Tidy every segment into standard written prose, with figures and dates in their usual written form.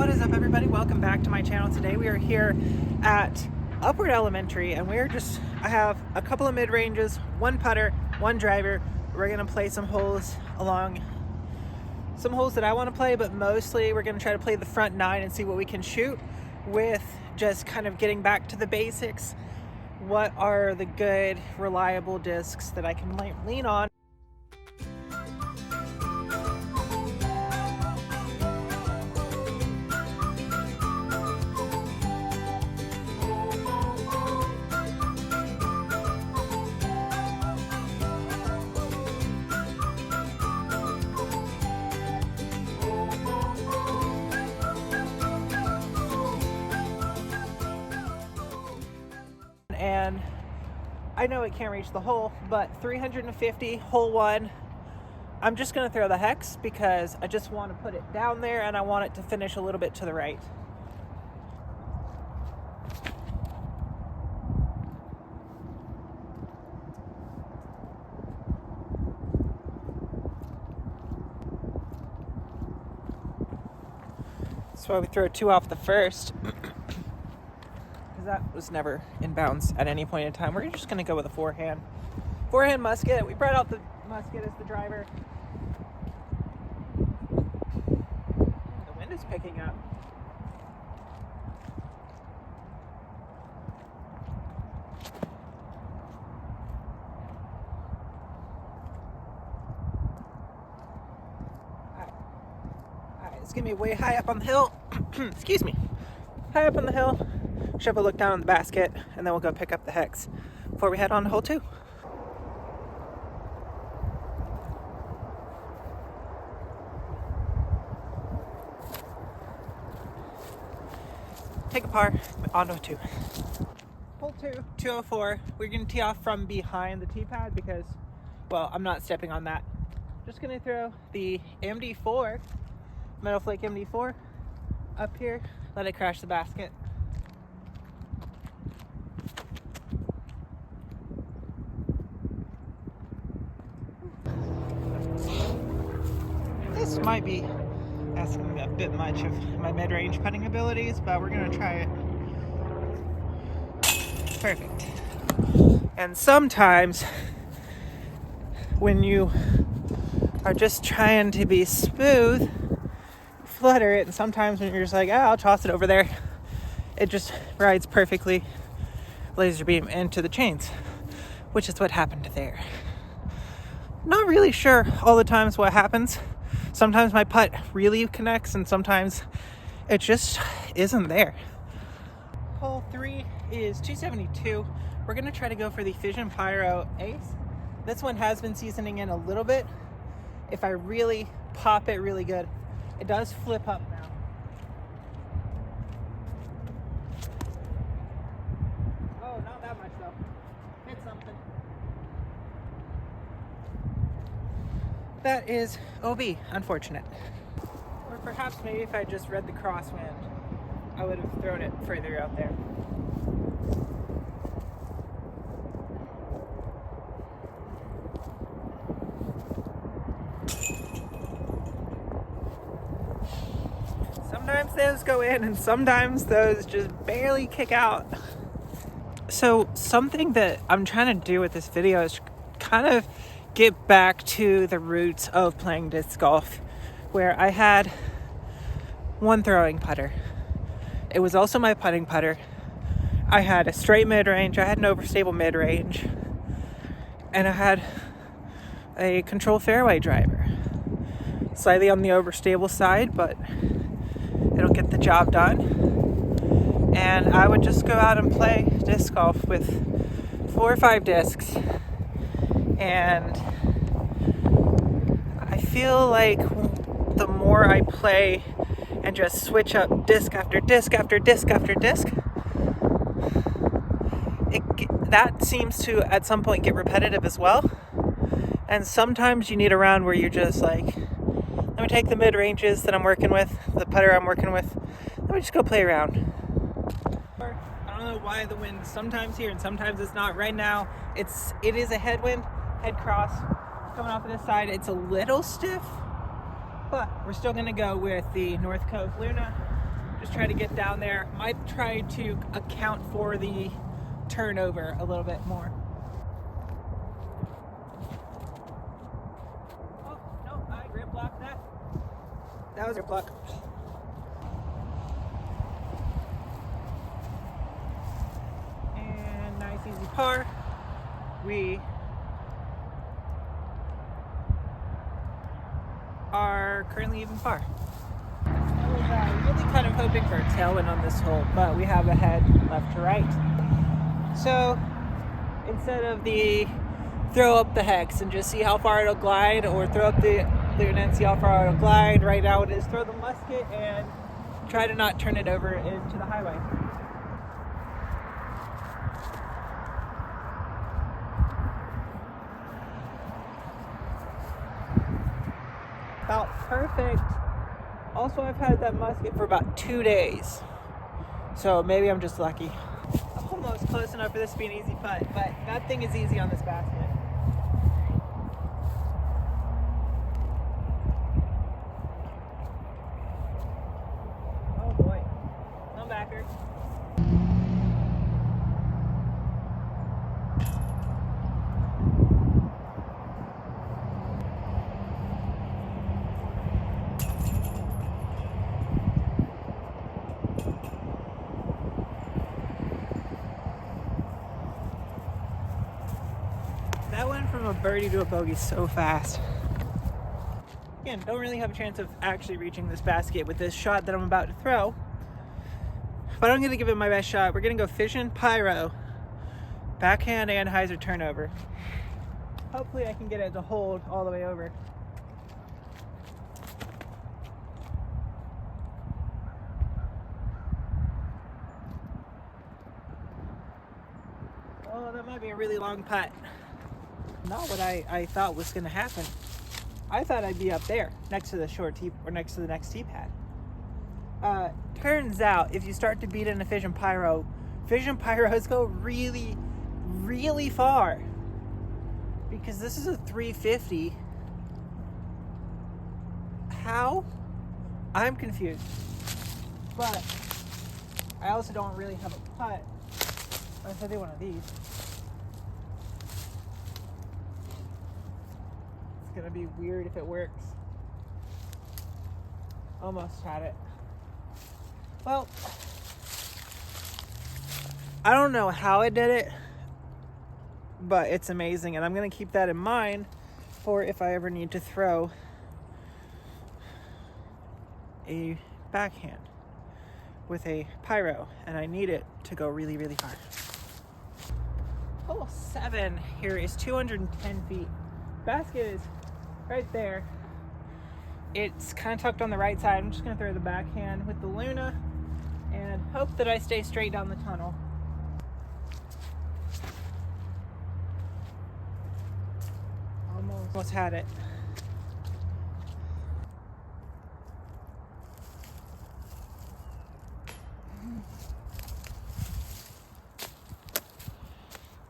What is up, everybody? Welcome back to my channel. Today we are here at Upward Elementary, and I have a couple of mid-ranges, one putter, one driver. We're gonna play some holes along some holes that I want to play, but mostly we're gonna try to play the front nine and see what we can shoot with, just kind of getting back to the basics. What are the good, reliable discs that I can lean on? And I know it can't reach the hole, but 350, hole one. I'm just gonna throw the hex because I just want to put it down there and I want it to finish a little bit to the right. That's why we throw two off the first. That was never in bounds at any point in time. We're just going to go with a forehand musket. We brought out the musket as the driver. The wind is picking up. All right, it's going to be way high up on the hill. Excuse me. High up on the hill. Should have a look down on the basket, and then we'll go pick up the hex before we head on to hole two. Take a par, onto a two. Hole two, 204. We're going to tee off from behind the tee pad because, well, I'm not stepping on that. Just going to throw the MD4, Metal Flake MD4, up here, let it crash the basket. This might be asking a bit much of my mid-range putting abilities, but we're gonna try it. Perfect. And sometimes when you are just trying to be smooth, flutter it, and sometimes when you're just like, I'll toss it over there, it just rides perfectly laser beam into the chains, which is what happened there. Not really sure all the times what happens. Sometimes my putt really connects and sometimes it just isn't there. Hole three is 272. We're gonna try to go for the Fission Pyro Ace. This one has been seasoning in a little bit. If I really pop it really good, it does flip up now. Oh, not that much though. Hit something. That is OB, unfortunate. Or perhaps maybe if I just read the crosswind, I would have thrown it further out there. Sometimes those go in and sometimes those just barely kick out. So something that I'm trying to do with this video is kind of get back to the roots of playing disc golf, where I had one throwing putter. It was also my putting putter. I had a straight mid-range, I had an overstable mid-range, and I had a control fairway driver. Slightly on the overstable side, but it'll get the job done. And I would just go out and play disc golf with 4 or 5 discs. And I feel like the more I play and just switch up disc after disc after disc after disc, that seems to at some point get repetitive as well. And sometimes you need a round where you're just like, let me take the mid-ranges that I'm working with, the putter I'm working with, let me just go play around. I don't know why the wind sometimes here and sometimes it's not. Right now, it is a headwind. Head cross coming off of this side. It's a little stiff, but we're still gonna go with the North Cove Luna Just try to get down there. Might try to account for the turnover a little bit more. Oh, no, I grip blocked that. That was a block. And nice easy par. We are currently even par. I was really kind of hoping for a tailwind on this hole, but we have a head left to right. So instead of the throw up the hex and just see how far it'll glide, or throw up the Luna and see how far it'll glide, right now it is throw the musket and try to not turn it over into the highway. About perfect. Also, I've had that musket for about 2 days, so maybe I'm just lucky. Almost close enough for this to be an easy putt, but that thing is easy on this basket. Oh boy, come backer. That went from a birdie to a bogey so fast. Again, don't really have a chance of actually reaching this basket with this shot that I'm about to throw. But I'm going to give it my best shot. We're going to go fishing pyro, backhand and hyzer turnover. Hopefully I can get it to hold all the way over. Oh, that might be a really long putt. Not what I thought was going to happen. I thought I'd be up there next to the short tee, or next to the next tee pad. Turns out if you start to beat in a Fission Pyros go really, really far. Because this is a 350. How? I'm confused. But I also don't really have a putt. I said one of these. It's gonna be weird if it works. Almost had it. Well, I don't know how I did it, but it's amazing, and I'm gonna keep that in mind for if I ever need to throw a backhand with a pyro, and I need it to go really, really far. Hole 7 here is 210 feet. Basket is right there. It's kind of tucked on the right side. I'm just gonna throw the backhand with the Luna and hope that I stay straight down the tunnel. Almost had it.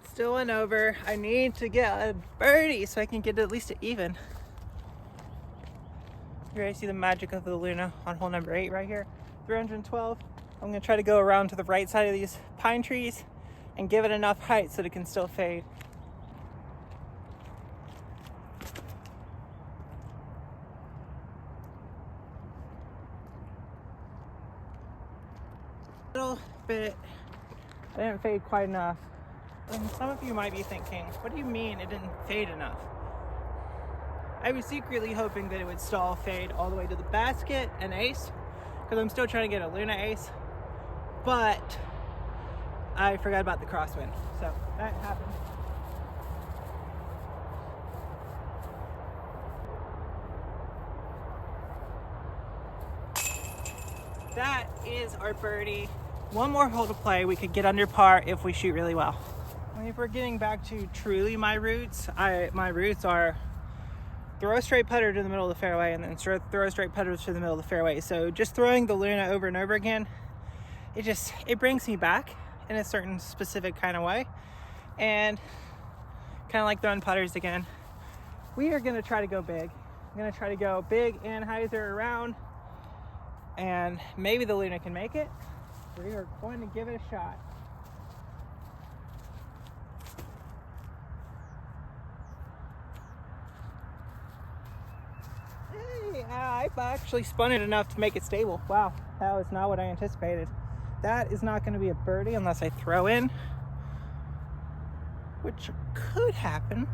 Still an over. I need to get a birdie so I can get at least an even. Here I see the magic of the Luna on hole number 8 right here. 312. I'm gonna try to go around to the right side of these pine trees and give it enough height so that it can still fade. A little bit. I didn't fade quite enough. And some of you might be thinking, what do you mean it didn't fade enough? I was secretly hoping that it would stall fade all the way to the basket and ace, because I'm still trying to get a Luna ace, but I forgot about the crosswind, so that happened. That is our birdie. One more hole to play. We could get under par if we shoot really well. I mean, if we're getting back to truly my roots, my roots are throw a straight putter to the middle of the fairway and then throw a straight putter to the middle of the fairway. So just throwing the Luna over and over again, it brings me back in a certain specific kind of way, and kind of like throwing putters again. We are going to try to go big. I'm going to try to go big and hyzer around and maybe the Luna can make it. We are going to give it a shot. Hey, I've actually spun it enough to make it stable. Wow, that was not what I anticipated. That is not going to be a birdie unless I throw in, which could happen.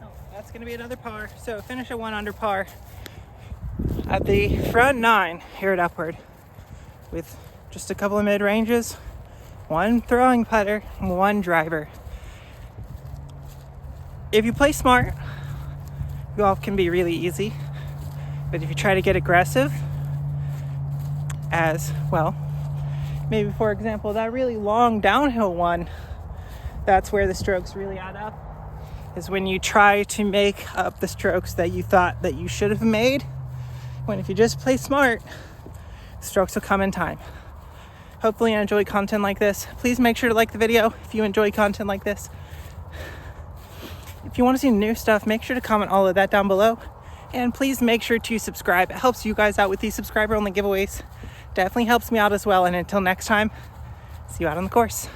Oh, that's going to be another par. So finish at 1 under par at the front 9 here at Upward with just a couple of mid-ranges, 1 throwing putter, and 1 driver. If you play smart, golf can be really easy. But if you try to get aggressive, as well, maybe for example, that really long downhill one, that's where the strokes really add up, is when you try to make up the strokes that you thought that you should have made, when if you just play smart, strokes will come in time. Hopefully you enjoy content like this. Please make sure to like the video if you enjoy content like this. If you want to see new stuff, make sure to comment all of that down below. And please make sure to subscribe. It helps you guys out with these subscriber-only giveaways. Definitely helps me out as well. And until next time, see you out on the course.